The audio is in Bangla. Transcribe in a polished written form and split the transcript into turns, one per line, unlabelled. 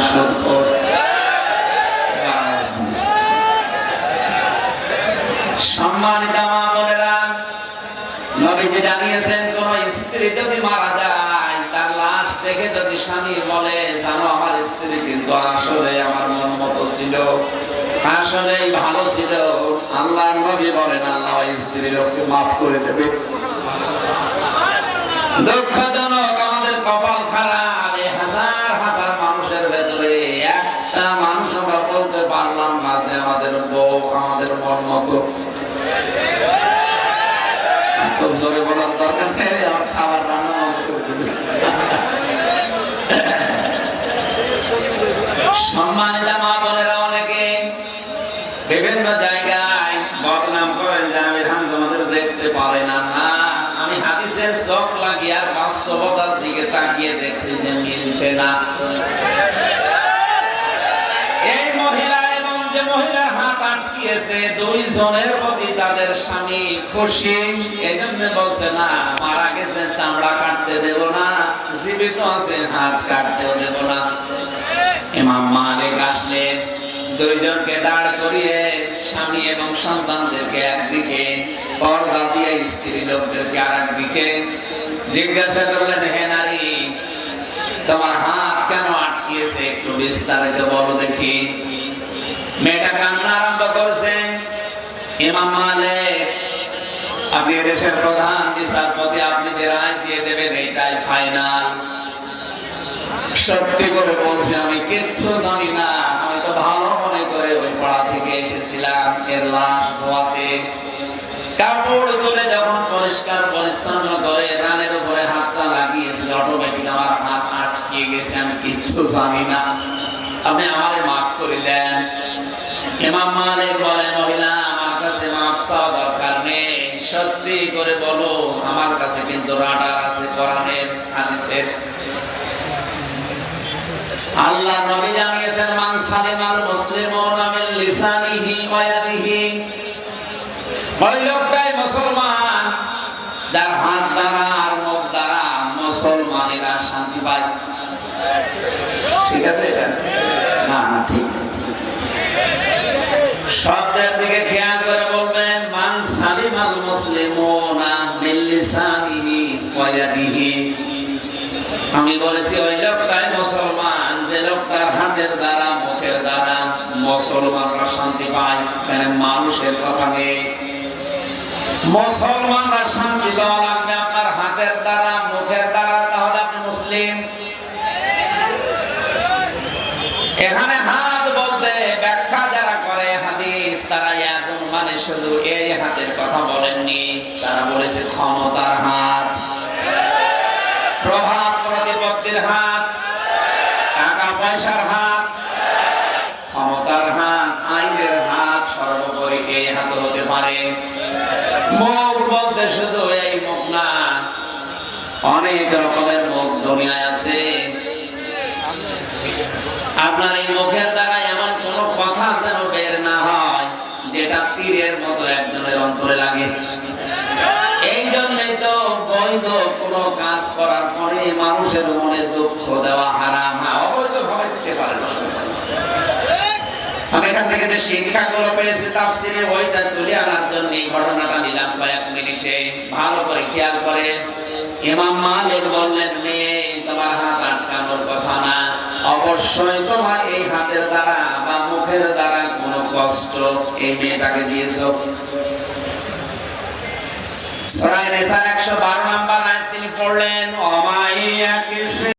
সুদখোর। সম্মানিত মা বোনেরা, নবীজি জানিয়েছেন কোন স্ত্রী যদি মারা যায়, তার লাশ দেখে যদি স্বামী বলে জানো আমার স্ত্রী কিন্তু আসলে আমার মন মতো ছিল, আসলেই ভালো ছিল, আল্লাহর নবী বলেন আল্লাহ স্ত্রীর লোককে মাফ করে দেবে। দুঃখজনক, আমাদের কপাল খারাপ। এই হাজার হাজার মানুষের ভেতরে একটা মানুষ আমরা বলতে পারলাম না যে আমাদের বউ আমাদের মন মতো। খুব জোরে বলার দরকার নেই, আমার খাবার রান্না করে দেবে। সম্মানিত মা বোনেরা, অনেকে বিভিন্ন জায়গায় বদনাম করেন যে আমির হামজা আমাদের দেখতে পারে না। না, আমি হাদিসের চোখ লাগিয়ে আর বাস্তবতার দিকে তাকিয়ে দেখছি যে মিলছে না। এই মহিলা এবং যে মহিলার হাত আটকিয়েছে, দুইজনের প্রতি তাদের স্বামী খুশি, এই জন্য বলছে না মারা গেছে চামড়া কাটতে দেব না, জীবিত আছে হাত কাটতেও দেব না। ইমাম মালিক আসলেন, দুইজনকে দাঁড় করিয়ে স্বামী এবং সন্তানদেরকে একদিকে, পর্দা দিয়ে স্ত্রী লোকদেরকে আর একদিকে, জিজ্ঞাসা করলেন হে নারী, তোমার হাত কেন আটকিয়েছে, একটু বিস্তারিত বলো দেখি। মেয়েটা কান্না আরম্ভ করেছেন। ইমাম মালিক, আপনি দেশের প্রধান বিচারপতি, আপনি যে রায় দিয়ে দেবেন এটাই ফাইনাল। সত্যি করে বলছি আমি কিচ্ছু জানি না, আমি তো ভালো মনে করে ওই পাড়া থেকে এসেছিলাম এর লাশ ধোয়াতে। কাপড় তুলে যখন পরিষ্কার পরিচ্ছন্ন করে রানের উপরে হাতটা লাগিয়েছিল, অটোমেটিক আমার হাত আটকে গেছে, আমি কিচ্ছু জানি না, আপনি আমারে মাফ করে দেন। ইমাম মালিক বলে মহিলা আমার কাছে মাফ চাওয়া দরকার নেই, সত্যি করে বলো, আমার কাছে কিন্তু রাডার আছে কোরআনের হাদিসের। আল্লাহ নবী জানিয়েছেন মান সালিমাল মুসলিমুনা মিন লিসানিহি ওয়া ইয়াদিহি, ওই লোকটাই মুসলমান যার হাত দ্বারা আর মুখ দ্বারা মুসলমানেরা শান্তি পায়। ঠিক আছে এটা? না না, ঠিক না। শব্দের দিকে খেয়াল করে বলবেন মান সালিমাল মুসলিমুনা মিন লিসানিহি ওয়া ইয়াদিহি। আমি বলেছি ওই লোকটাই মুসলমান যে লোকটার হাতের দ্বারা মুখের দ্বারা মুসলমানরা শান্তি পায়। মানে মানুষের কথা নেই, মুসলমানরা শান্তি পাওয়া লাগবে আপনার হাতের দ্বারা মুখের দ্বারা, তাহলে আপনি মুসলিম। এখানে হাত বলতে ব্যাখ্যা যারা করে হাদিস, তারা ইয়াদুন মানে শুধু এই হাতের কথা বলেননি, তারা বলেছে ক্ষমতার হাত, প্রভাব প্রতিপত্তির হাত, টাকা পয়সার হাত, ক্ষমতার হাত, আইনের হাত, সর্বোপরি এই হাত হতে পারে। মুখ বলতে শুধু এই মুখ না, অনেক রকমের মুখ দুনিয়ায় আছে। আপনার এই মুখের দ্বারা এমন কোন কথা যেন বের না হয় যেটা তীরের মতো একজনের অন্তরে লাগে। এই জন্যই তো বৈধ কোন কাজ করার পরে মানুষের মনে দুঃখ দেওয়া হারাম। অবৈধ ভাবে দিতে পারে না। আমি এখান থেকে যে শিক্ষাগুলো পেয়েছি তাফসিরে ওইটা তুলে আনার জন্য এই ঘটনাটা নিলাম কয়েক মিনিটে। ভালো করে খেয়াল করে ইমাম মালিক বললেন মেয়ে তোমার হাত আটকানোর কথা না, অবশ্যই তোমার এই হাতের দ্বারা বা মুখের দ্বারা কোনো কষ্ট এই মেয়েটাকে দিয়েছো। সূরা নিসা 112 নম্বর আয়াত তিনি পড়লেন